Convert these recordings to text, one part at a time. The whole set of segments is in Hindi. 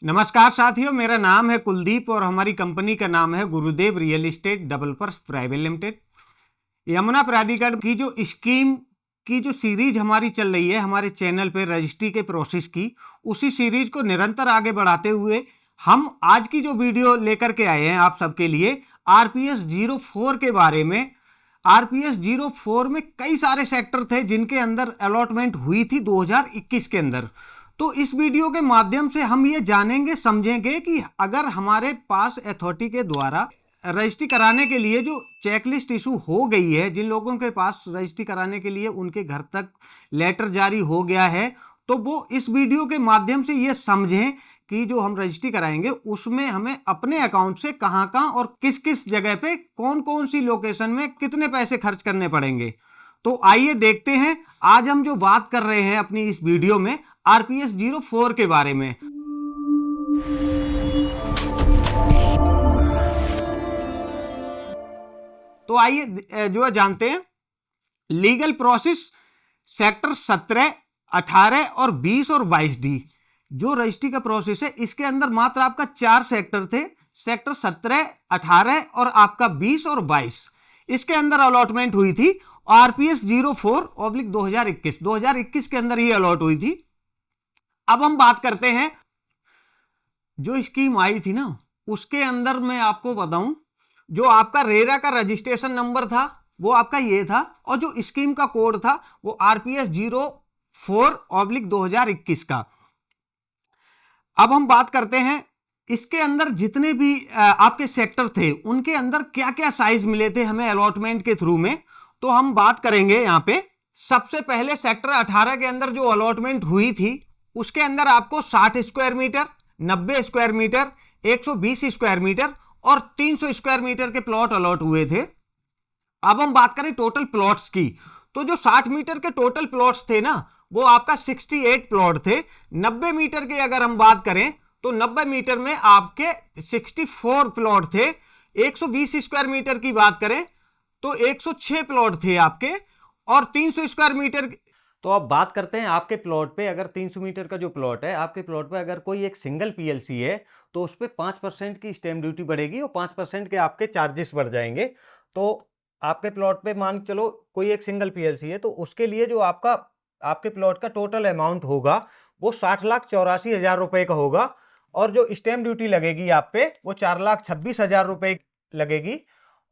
नमस्कार साथियों, मेरा नाम है कुलदीप और हमारी कंपनी का नाम है गुरुदेव real estate developers private limited. Yamuna प्राधिकरण की जो स्कीम की जो सीरीज हमारी चल रही है हमारे चैनल पे रजिस्ट्री के प्रोसेस की, उसी सीरीज को निरंतर आगे बढ़ाते हुए हम आज की जो वीडियो लेकर के आए हैं आप सबके लिए आरपीएस 04 के बारे में। आरपीएस 04 में कई सारे सेक्टर थे जिनके अंदर अलॉटमेंट हुई थी 2021 के अंदर। तो इस वीडियो के माध्यम से हम ये जानेंगे समझेंगे कि अगर हमारे पास अथॉरिटी के द्वारा रजिस्ट्री कराने के लिए जो चेकलिस्ट इशू हो गई है, जिन लोगों के पास रजिस्ट्री कराने के लिए उनके घर तक लेटर जारी हो गया है, तो वो इस वीडियो के माध्यम से ये समझें कि जो हम रजिस्ट्री कराएंगे उसमें हमें अपने अकाउंट से कहाँ कहाँ और किस किस जगह पे कौन कौन सी लोकेशन में कितने पैसे खर्च करने पड़ेंगे। तो आइए देखते हैं आज हम जो बात कर रहे हैं अपनी इस वीडियो में आरपीएस 04 के बारे में। तो आइए जो है जानते हैं लीगल प्रोसेस। सेक्टर 17, 18 और 20 और 22 डी जो रजिस्ट्री का प्रोसेस है, इसके अंदर मात्र आपका 4 सेक्टर थे, सेक्टर 17, 18 और आपका 20 और 22। इसके अंदर अलॉटमेंट हुई थी आरपीएस 04/2021 2021 के अंदर ही अलॉट हुई थी। अब हम बात करते हैं जो स्कीम आई थी ना, उसके अंदर मैं आपको बताऊं जो आपका रेरा का रजिस्ट्रेशन नंबर था वो आपका ये था और जो स्कीम का कोड था वो आरपीएस 04/2021 का। अब हम बात करते हैं इसके अंदर जितने भी आपके सेक्टर थे उनके अंदर क्या क्या साइज मिले थे हमें अलॉटमेंट के थ्रू में। तो हम बात करेंगे यहां पे सबसे पहले सेक्टर 18 के अंदर जो अलॉटमेंट हुई थी उसके अंदर आपको 60 square metre, 90 square metre, 120 square metre और 300 स्क्वायर मीटर के प्लॉट अलॉट हुए थे। अब हम बात करें टोटल प्लॉट्स की, तो जो 60 मीटर के टोटल प्लॉट्स थे ना वो आपका 68 प्लॉट थे। 90 मीटर की अगर हम बात करें तो 90 मीटर में आपके 64 प्लॉट थे। 120 स्क्वायर मीटर की बात करें तो 106 प्लॉट थे आपके और 300 स्क्वायर मीटर। तो अब बात करते हैं आपके प्लॉट पे, अगर 300 मीटर का जो प्लॉट है आपके प्लॉट पे अगर कोई एक सिंगल पीएलसी है तो उस पर 5% की स्टैंप ड्यूटी बढ़ेगी और 5% के आपके चार्जेस बढ़ जाएंगे। तो आपके प्लॉट पे मान चलो कोई एक सिंगल पीएलसी है तो उसके लिए जो आपके प्लॉट का टोटल अमाउंट होगा वो 60,84,000 रुपए का होगा और जो स्टैंप ड्यूटी लगेगी आप पे वो 4,26,000 रुपए लगेगी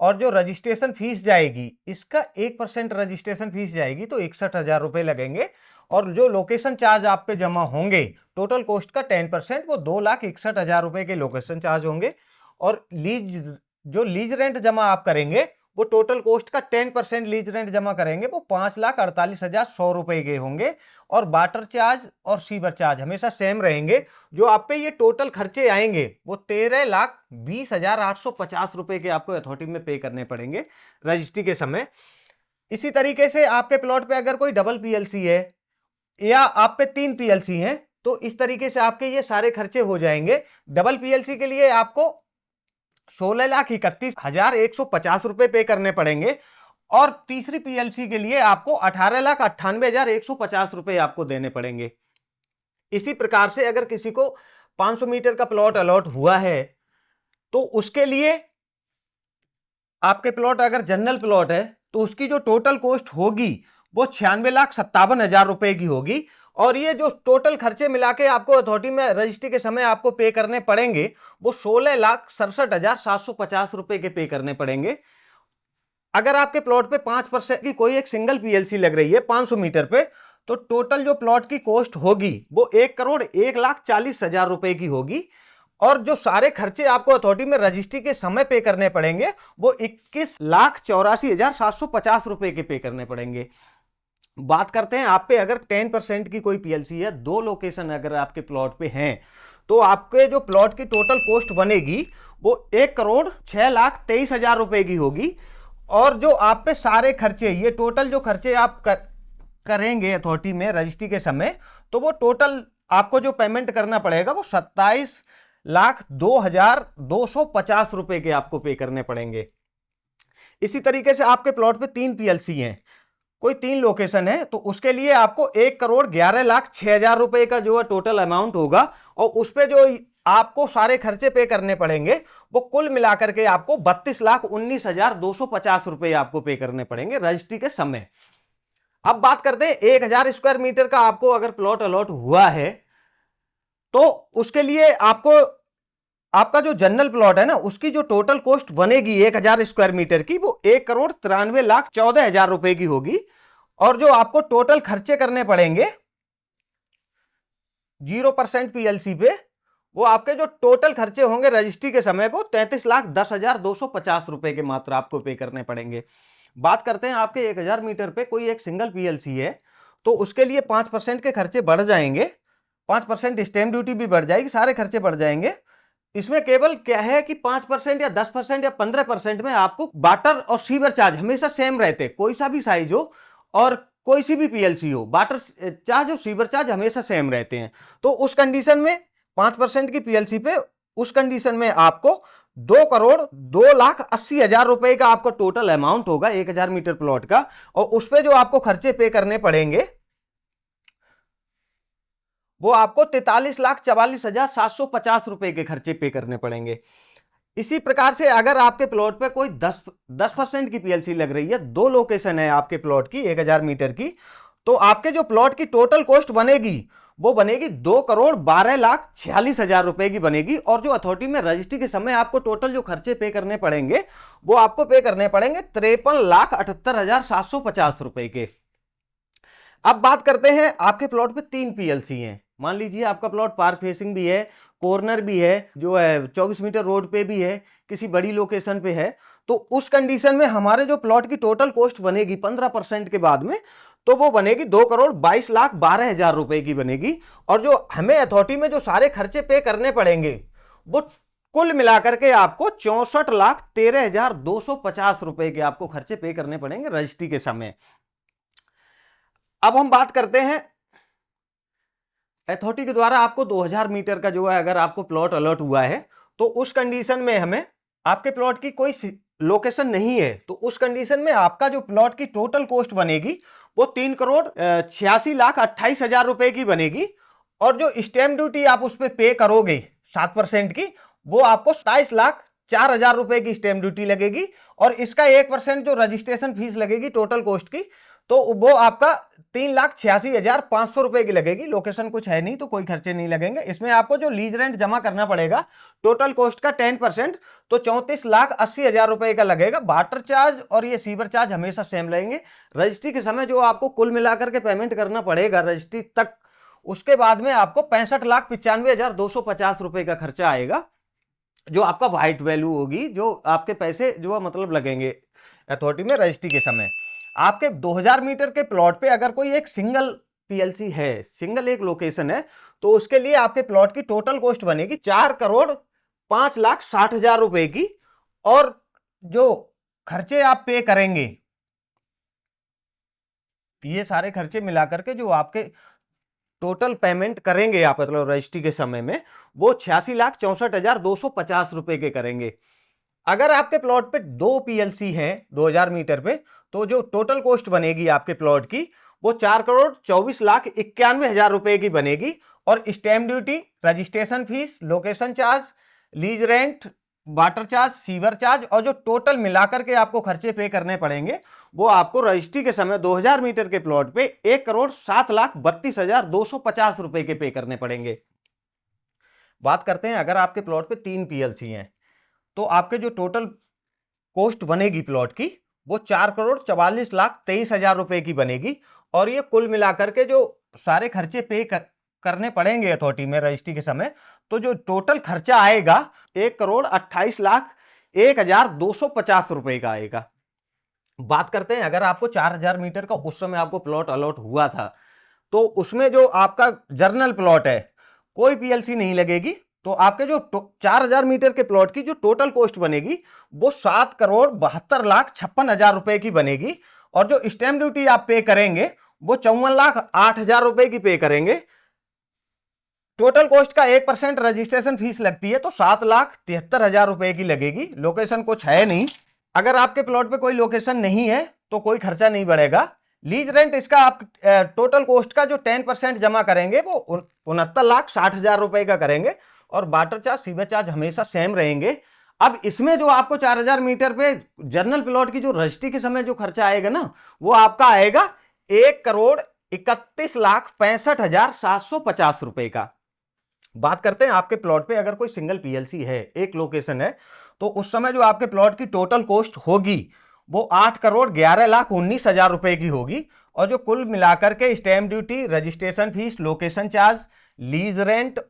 और जो रजिस्ट्रेशन फीस जाएगी इसका 1% रजिस्ट्रेशन फीस जाएगी तो 61,000 रुपए लगेंगे और जो लोकेशन चार्ज आप पे जमा होंगे टोटल कॉस्ट का 10% वो 2,61,000 रुपए के लोकेशन चार्ज होंगे और लीज रेंट जमा आप करेंगे वो टोटल कॉस्ट का 10% लीज रेंट जमा करेंगे वो 5,48,100 रुपए के होंगे और वाटर चार्ज और सीवर चार्ज हमेशा सेम रहेंगे। जो आप पे ये टोटल खर्चे आएंगे वो 13,20,850 रुपए के आपको अथॉरिटी में पे करने पड़ेंगे रजिस्ट्री के समय। इसी तरीके से आपके प्लॉट पे अगर कोई डबल पीएलसी है या आप पे 3 पीएलसी हैं तो इस तरीके से आपके ये सारे खर्चे हो जाएंगे। डबल पीएलसी के लिए आपको 16,31,150 रुपए पे करने पड़ेंगे और तीसरी पीएलसी के लिए आपको 18,98,150 रुपए आपको देने पड़ेंगे। इसी प्रकार से अगर किसी को 500 मीटर का प्लॉट अलॉट हुआ है तो उसके लिए आपके प्लॉट अगर जनरल प्लॉट है तो उसकी जो टोटल कॉस्ट होगी वो 96,57,000 रुपए की होगी और ये जो टोटल खर्चे मिला के आपको अथॉरिटी में रजिस्ट्री के समय आपको पे करने पड़ेंगे वो 16,67,750 रुपए के पे करने पड़ेंगे। अगर आपके प्लॉट पे 5% की कोई एक सिंगल पीएलसी लग रही है 500 मीटर पे तो टोटल जो प्लॉट की कॉस्ट होगी वो 1,01,40,000 रुपए की होगी और जो सारे खर्चे आपको अथॉरिटी में रजिस्ट्री के समय पे करने पड़ेंगे वो 21,84,750 रुपए के पे करने पड़ेंगे। बात करते हैं आप पे अगर 10% की कोई पीएलसी है, 2 लोकेशन अगर आपके प्लॉट पे हैं तो आपके जो प्लॉट की टोटल कॉस्ट बनेगी वो 1,06,23,000 रुपए की होगी और जो आप पे सारे खर्चे ये टोटल जो खर्चे आप करेंगे अथॉरिटी में रजिस्ट्री के समय तो वो टोटल आपको जो पेमेंट करना पड़ेगा वो 27,02,250 रुपए के आपको पे करने पड़ेंगे। इसी तरीके से आपके प्लॉट पे 3 पीएलसी हैं, कोई 3 लोकेशन है तो उसके लिए आपको 1,11,06,000 रुपए का जो है टोटल अमाउंट होगा और उस पे जो आपको सारे खर्चे पे करने पड़ेंगे, वो कुल मिलाकर के आपको 32,19,250 रुपए आपको पे करने पड़ेंगे रजिस्ट्री के समय। अब बात करते हैं 1,000 स्क्वायर मीटर का आपको अगर प्लॉट अलॉट हुआ है तो उसके लिए आपको आपका जो जनरल प्लॉट है ना उसकी जो टोटल कॉस्ट बनेगी 1,000 स्क्वायर मीटर की वो 1,93,14,14,000 रुपए की होगी। और जो आपको टोटल खर्चे करने पड़ेंगे 0% पीएलसी पे, वो आपके जो टोटल खर्चे होंगे रजिस्ट्री के समय वो 33,10,250 रुपए के मात्र आपको पे करने पड़ेंगे। बात करते हैं आपके 1,000 मीटर पे कोई एक सिंगल पीएलसी है तो उसके लिए 5% के खर्चे बढ़ जाएंगे, 5% स्टैंप ड्यूटी भी बढ़ जाएगी, सारे खर्चे बढ़ जाएंगे। इसमें केवल क्या है कि 5% या 10% या 15% में आपको वाटर और सीवर चार्ज हमेशा सेम रहते, कोई सा भी साइज हो और कोई सी भी पीएलसी हो, वाटर चार्ज और सीवर चार्ज हमेशा सेम रहते हैं। तो उस कंडीशन में 5% की पीएलसी पे उस कंडीशन में आपको 2,02,80,000 रुपए का आपको टोटल अमाउंट होगा 1,000 मीटर प्लॉट का। और उस पे जो आपको खर्चे पे करने पड़ेंगे वो आपको 43,44,750 रुपए के खर्चे पे करने पड़ेंगे। इसी प्रकार से अगर आपके प्लॉट पे कोई 10% की पीएलसी लग रही है, 2 लोकेशन है आपके प्लॉट की 1,000 मीटर की, तो आपके जो प्लॉट की टोटल कॉस्ट बनेगी वो बनेगी 2,12,46,000 रुपए की बनेगी। और जो अथॉरिटी में रजिस्ट्री के समय आपको टोटल जो खर्चे पे करने पड़ेंगे वो आपको पे करने पड़ेंगे 53,78,750 रुपए के। अब बात करते हैं आपके प्लॉट पे 3 पीएलसी हैं। मान लीजिए आपका प्लॉट पार्क फेसिंग भी है, कॉर्नर भी है, जो है 24 मीटर रोड पे भी है, किसी बड़ी लोकेशन पे है, तो उस कंडीशन में हमारे जो प्लॉट की टोटल कॉस्ट बनेगी 15% के बाद में तो वो बनेगी 2,22,12,000 रुपए की बनेगी। और जो हमें अथॉरिटी में जो सारे खर्चे पे करने पड़ेंगे वो कुल मिलाकर के आपको 64,13,250 रुपए के आपको खर्चे पे करने पड़ेंगे रजिस्ट्री के समय। अब हम बात करते हैं अथॉरिटी के द्वारा आपको 2,000 मीटर का जो है अगर आपको प्लॉट अलॉट हुआ है तो उस कंडीशन में हमें आपके प्लॉट की कोई लोकेशन नहीं है तो उस कंडीशन में आपका जो प्लॉट की टोटल कॉस्ट बनेगी वो 3,86,28,000 रुपए की बनेगी। और जो स्टैंप ड्यूटी आप उस पर पे करोगे 7% की, वो आपको 27,04,000 रुपए की स्टैंप ड्यूटी लगेगी। और इसका 1% जो रजिस्ट्रेशन फीस लगेगी टोटल कॉस्ट की, तो वो आपका 3,86,500 रुपए की लगेगी। लोकेशन कुछ है नहीं तो कोई खर्चे नहीं लगेंगे। इसमें आपको जो लीज रेंट जमा करना पड़ेगा टोटल कॉस्ट का 10%, तो 34,80,000 रुपए का लगेगा। वाटर चार्ज और ये सीवर चार्ज हमेशा सेम लगेंगे। रजिस्ट्री के समय जो आपको कुल मिलाकर के पेमेंट करना पड़ेगा रजिस्ट्री तक, उसके बाद में आपको 65,95,250 रुपए का खर्चा आएगा, जो आपका व्हाइट वैल्यू होगी, जो आपके पैसे जो मतलब लगेंगे अथॉरिटी में रजिस्ट्री के समय। आपके 2,000 मीटर के प्लॉट पे अगर कोई एक सिंगल पीएलसी है, सिंगल एक लोकेशन है, तो उसके लिए आपके प्लॉट की टोटल कॉस्ट बनेगी 4,05,60,000 रुपए की। और जो खर्चे आप पे करेंगे, ये सारे खर्चे मिलाकर के जो आपके टोटल पेमेंट करेंगे आप मतलब रजिस्ट्री के समय में, वो 86,64,250 रुपए के करेंगे। अगर आपके प्लॉट पे 2 पीएलसी हैं 2,000 मीटर पे, तो जो टोटल कॉस्ट बनेगी आपके प्लॉट की वो 4,24,91,000 रुपए की बनेगी। और stamp duty, registration fees, location charge, lease rent, water charge, sewer charge और जो टोटल मिलाकर के आपको खर्चे पे करने पड़ेंगे वो आपको रजिस्ट्री के समय 2,000 मीटर के प्लॉट पे 1,07,32,250 रुपए के पे करने पड़ेंगे। बात करते हैं अगर आपके प्लॉट पे 3 पीएलसी हैं तो आपके जो टोटल कॉस्ट बनेगी प्लॉट की वो 4,44,23,000 रुपए की बनेगी। और ये कुल मिलाकर के जो सारे खर्चे पे करने पड़ेंगे अथॉरिटी में रजिस्ट्री के समय, तो जो टोटल खर्चा आएगा 1,28,01,250 रुपए का आएगा। बात करते हैं अगर आपको 4,000 मीटर का उस समय आपको प्लॉट अलॉट हुआ था तो उसमें जो आपका जर्नल प्लॉट है कोई पीएलसी नहीं लगेगी, तो आपके जो 4,000 मीटर के प्लॉट की जो टोटल कॉस्ट बनेगी वो 7,72,56,000 रुपए की बनेगी। और जो स्टैंप ड्यूटी आप पे करेंगे वो 54,08,000 रुपए की पे करेंगे। टोटल कॉस्ट का 1% रजिस्ट्रेशन फीस लगती है तो 7,73,000 रुपए की लगेगी। लोकेशन कुछ है नहीं, अगर आपके प्लॉट पे कोई लोकेशन नहीं है तो कोई खर्चा नहीं बढ़ेगा। लीज रेंट इसका आप टोटल कॉस्ट का जो 10% जमा करेंगे वो 69,60,000 रुपए का करेंगे। और वाटर चार्ज सीवर चार्ज हमेशा सेम रहेंगे। अब इसमें जो आपको 4000 मीटर पे जर्नल प्लॉट की जो रजिस्ट्री के समय जो खर्चा आएगा ना, वो आपका आएगा 1,31,65,750 रुपए का। बात करते हैं आपके प्लॉट पे अगर कोई सिंगल पीएलसी है, एक लोकेशन है, तो उस समय जो आपके प्लॉट की टोटल कॉस्ट होगी वो 8,11,19,000 रुपए की होगी। और जो कुल मिलाकर के stamp duty, registration fees, location charge, lease rent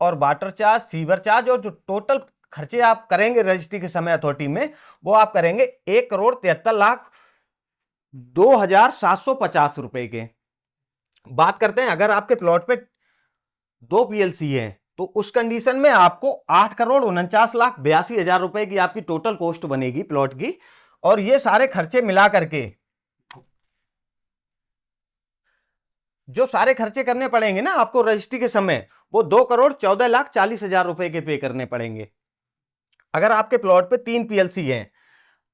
और वाटर चार्ज, सीवर चार्ज और जो टोटल खर्चे आप करेंगे रजिस्ट्री के समय अथॉरिटी में, वो आप करेंगे 1,73,02,750 रुपए के। बात करते हैं अगर आपके प्लॉट पे 2 पीएलसी है तो उस कंडीशन में आपको 8,49,82,000 रुपए की आपकी टोटल कॉस्ट बनेगी प्लॉट की। और ये सारे खर्चे मिला करके जो सारे खर्चे करने पड़ेंगे ना आपको रजिस्ट्री के समय, वो 2,14,40,000 रुपए के पे करने पड़ेंगे। अगर आपके प्लॉट पे 3 पीएलसी हैं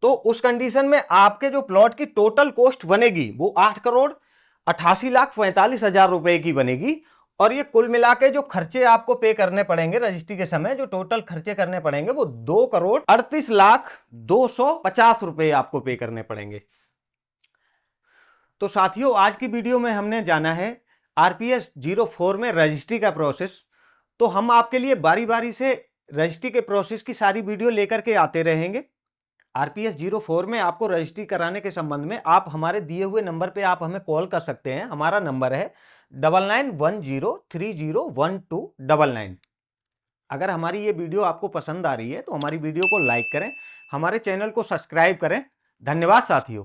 तो उस कंडीशन में आपके जो प्लॉट की टोटल कॉस्ट बनेगी वो 8,88,45,000 रुपए की बनेगी। और ये कुल मिला के जो खर्चे आपको पे करने पड़ेंगे रजिस्ट्री के समय, जो टोटल खर्चे करने पड़ेंगे वो 2,38,02,50 रुपए आपको पे करने पड़ेंगे। तो साथियों, आज की वीडियो में हमने जाना है आरपीएस 04 में रजिस्ट्री का प्रोसेस। तो हम आपके लिए बारी बारी से रजिस्ट्री के प्रोसेस की सारी वीडियो लेकर के आते रहेंगे। आरपीएस 04 में आपको रजिस्ट्री कराने के संबंध में आप हमारे दिए हुए नंबर पे आप हमें कॉल कर सकते हैं। हमारा नंबर है 9910301299। अगर हमारी ये वीडियो आपको पसंद आ रही है तो हमारी वीडियो को लाइक करें, हमारे चैनल को सब्सक्राइब करें। धन्यवाद साथियों।